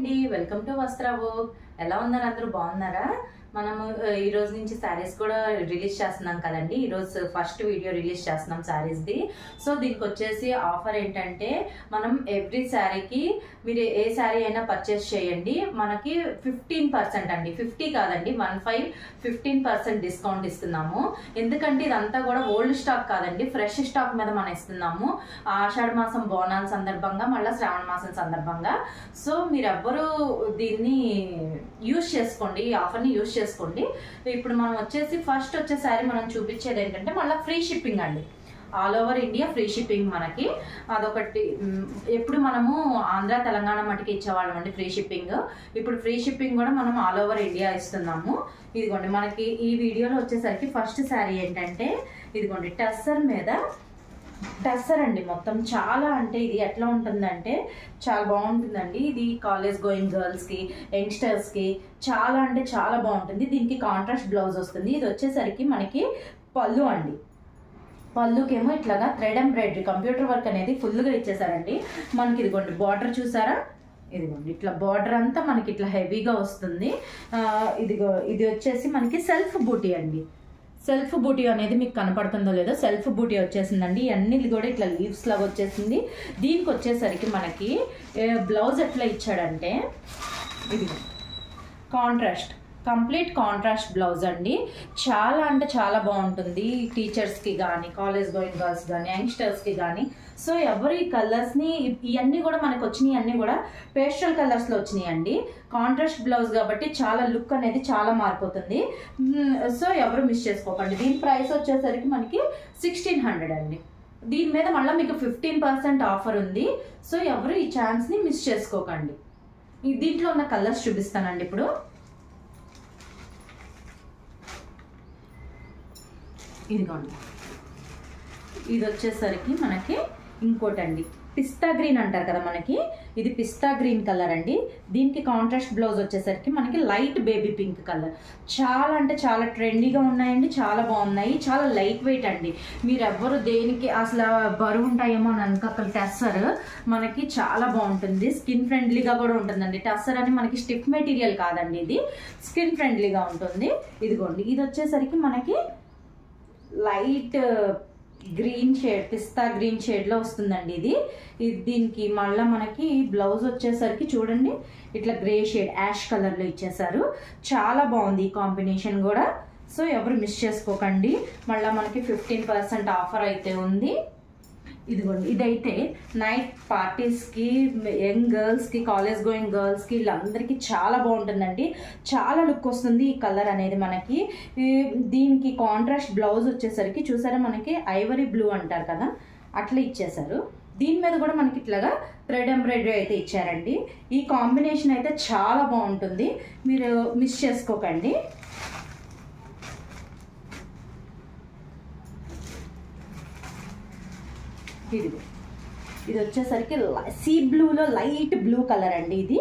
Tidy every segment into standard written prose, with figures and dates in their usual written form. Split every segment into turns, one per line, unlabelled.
అండి welcome to వస్త్రావు ఎలా ఉన్నారు అందరూ బాగున్నారా మనము ఈ రోజు నుంచి సారీస్ కూడా రిలీజ్ చేస్తున్నాం కదండి ఈ రోజు ఫస్ట్ వీడియో రిలీజ్ చేస్తున్నాం సారీస్ ది సో దీనికి వచ్చేసి ఆఫర్ ఏంటంటే మనం ఎవ్రీ సారీకి మీరు ఏ సారీ అయినా పర్చేస్ చేయండి మనకి 15% అండి 50 కాదండి 15% డిస్కౌంట్ ఇస్తున్నాము ఎందుకంటే ఇదంతా కూడా ఓల్డ్ స్టాక్ కాదండి ఫ్రెష్ స్టాక్ మీద మనం ఇస్తున్నాము ఆషాఢ మాసం బోనాల సందర్భంగా మళ్ళీ శ్రావణ మాసం సందర్భంగా సో మీరు ఎవ్వరూ దీన్ని యూజ్ చేసుకోండి ఈ ఆఫర్ని యూజ్ చేసుకోండి ఇప్పుడు మనం వచ్చేసి ఫస్ట్ వచ్చే సారీ మనం చూపించేది ఏంటంటే మళ్ళీ ఫ్రీ షిప్పింగ్ అండి all over India free shipping మనకి అదొకటి ఎప్పుడు మనము ఆంధ్ర తెలంగాణ మటుకి ఇచ్చేవాళ్ళం అండి ఫ్రీ షిప్పింగ్ ఇప్పుడు ఫ్రీ షిప్పింగ్ కూడా మనం ఆల్ ఓవర్ ఇండియా ఇస్తున్నాము ఇదిగోండి మనకి ఈ వీడియోలో వచ్చేసరికి ఫస్ట్ శారీ ఏంటంటే ఇదిగోండి టస్సర్ అండి మొత్తం చాలా అంటే ఇది ఎట్లా ఉంటుందంటే చాలా బాగుంటుందండి ఇది కాలేజ్ గోయింగ్ గర్ల్స్కి యంగ్స్టర్స్కి చాలా అంటే చాలా బాగుంటుంది దీనికి కాంట్రాస్ట్ బ్లౌజ్ వస్తుంది ఇది వచ్చేసరికి మనకి పళ్ళు అండి పళ్ళుకేమో ఇట్లాగా థ్రెడ్ ఎంబ్రాయిడరీ కంప్యూటర్ వర్క్ అనేది ఫుల్గా ఇచ్చేసారండి మనకి ఇదిగోండి బార్డర్ చూసారా ఇదిగోండి ఇట్లా బార్డర్ అంతా మనకి ఇట్లా హెవీగా వస్తుంది ఇది వచ్చేసి మనకి సెల్ఫ్ బూటీ అండి సెల్ఫ్ బూటీ అనేది మీకు కనపడుతుందో లేదో సెల్ఫ్ బూటీ వచ్చేసిందండి అన్ని కూడా ఇట్లా లీవ్స్ లాగా వచ్చేసింది దీనికి వచ్చేసరికి మనకి బ్లౌజ్ ఎట్లా ఇచ్చాడంటే ఇది కంప్లీట్ కాంట్రాస్ట్ బ్లౌజ్ అండి చాలా అంటే చాలా బాగుంటుంది టీచర్స్కి కానీ కాలేజ్ గోయింగ్ గర్ల్స్ కానీ యంగ్స్టర్స్కి కానీ సో ఎవరు ఈ కలర్స్ని ఇవన్నీ కూడా మనకు వచ్చినాయి అన్నీ కూడా పేస్టల్ కలర్స్లో వచ్చినాయి అండి కాంట్రాస్ట్ బ్లౌజ్ కాబట్టి చాలా లుక్ అనేది చాలా మారిపోతుంది సో ఎవరు మిస్ చేసుకోకండి దీని ప్రైస్ వచ్చేసరికి మనకి 1600 అండి దీని మీద మళ్ళీ మీకు 15% ఆఫర్ ఉంది సో ఎవరు ఈ ఛాన్స్ని మిస్ చేసుకోకండి దీంట్లో ఉన్న కలర్స్ చూపిస్తానండి ఇప్పుడు ఇదిగోండి ఇది వచ్చేసరికి మనకి ఇంకోటండి పిస్తా గ్రీన్ అంటారు కదా మనకి ఇది పిస్తా గ్రీన్ కలర్ అండి దీనికి కాంట్రాస్ట్ బ్లౌజ్ వచ్చేసరికి మనకి లైట్ బేబీ పింక్ కలర్ చాలా అంటే చాలా ట్రెండీగా ఉన్నాయండి చాలా బాగున్నాయి చాలా లైట్ వెయిట్ అండి మీరు ఎవ్వరు దేనికి అసలు బరువు ఉంటాయేమో అని అనుకోక టస్సర్ మనకి చాలా బాగుంటుంది స్కిన్ ఫ్రెండ్లీగా కూడా ఉంటుందండి టస్సర్ అని మనకి స్టిఫ్ మెటీరియల్ కాదండి ఇది స్కిన్ ఫ్రెండ్లీగా ఉంటుంది ఇదిగోండి ఇది వచ్చేసరికి మనకి లైట్ గ్రీన్ షేడ్ పిస్తా గ్రీన్ షేడ్లో వస్తుందండి ఇది దీనికి మళ్ళీ మనకి బ్లౌజ్ వచ్చేసరికి చూడండి ఇట్లా గ్రే షేడ్ యాష్ కలర్లో ఇచ్చేసారు చాలా బాగుంది ఈ కాంబినేషన్ కూడా సో ఎవరు మిస్ చేసుకోకండి మళ్ళీ మనకి 15% ఆఫర్ అయితే ఉంది ఇదిగోండి ఇదైతే నైట్ పార్టీస్కి యంగ్ గర్ల్స్కి కాలేజ్ గోయింగ్ గర్ల్స్కి వీళ్ళందరికీ చాలా బాగుంటుందండి చాలా లుక్ వస్తుంది ఈ కలర్ అనేది మనకి దీనికి కాంట్రాస్ట్ బ్లౌజ్ వచ్చేసరికి చూసారా మనకి ఐవరీ బ్లూ అంటారు కదా అట్లా ఇచ్చేసారు దీని మీద కూడా మనకి ఇట్లాగా థ్రెడ్ ఎంబ్రాయిడరీ అయితే ఇచ్చారండి ఈ కాంబినేషన్ అయితే చాలా బాగుంటుంది మీరు మిస్ చేసుకోకండి ఇది వచ్చేసరికి సీ బ్లూలో లైట్ బ్లూ కలర్ అండి ఇది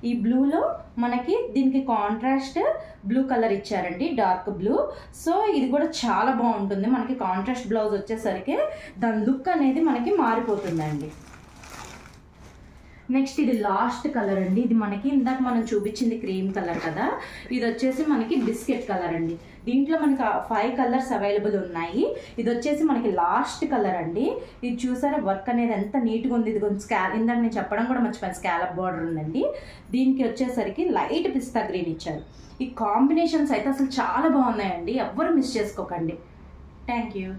ఈ బ్లూలో మనకి దీనికి కాంట్రాస్ట్ బ్లూ కలర్ ఇచ్చారండి డార్క్ బ్లూ సో ఇది కూడా చాలా బాగుంటుంది మనకి కాంట్రాస్ట్ బ్లౌజ్ వచ్చేసరికి దాని లుక్ అనేది మనకి మారిపోతుందండి నెక్స్ట్ ఇది లాస్ట్ కలర్ అండి ఇది మనకి ఇందాక మనం చూపించింది క్రీమ్ కలర్ కదా ఇది వచ్చేసి మనకి బిస్కెట్ కలర్ అండి దీంట్లో మనకి 5 కలర్స్ అవైలబుల్ ఉన్నాయి ఇది వచ్చేసి మనకి లాస్ట్ కలర్ అండి ఇది చూసారా వర్క్ అనేది ఎంత నీట్గా ఉంది ఇది కొంచెం ఇందాక నేను చెప్పడం కూడా మర్చిపోయాను స్కాలప్ బార్డర్ ఉందండి దీనికి వచ్చేసరికి లైట్ పిస్తా గ్రీన్ ఇచ్చారు ఈ కాంబినేషన్స్ అయితే అసలు చాలా బాగున్నాయండి ఎవ్వరు మిస్ చేసుకోకండి థ్యాంక్ యూ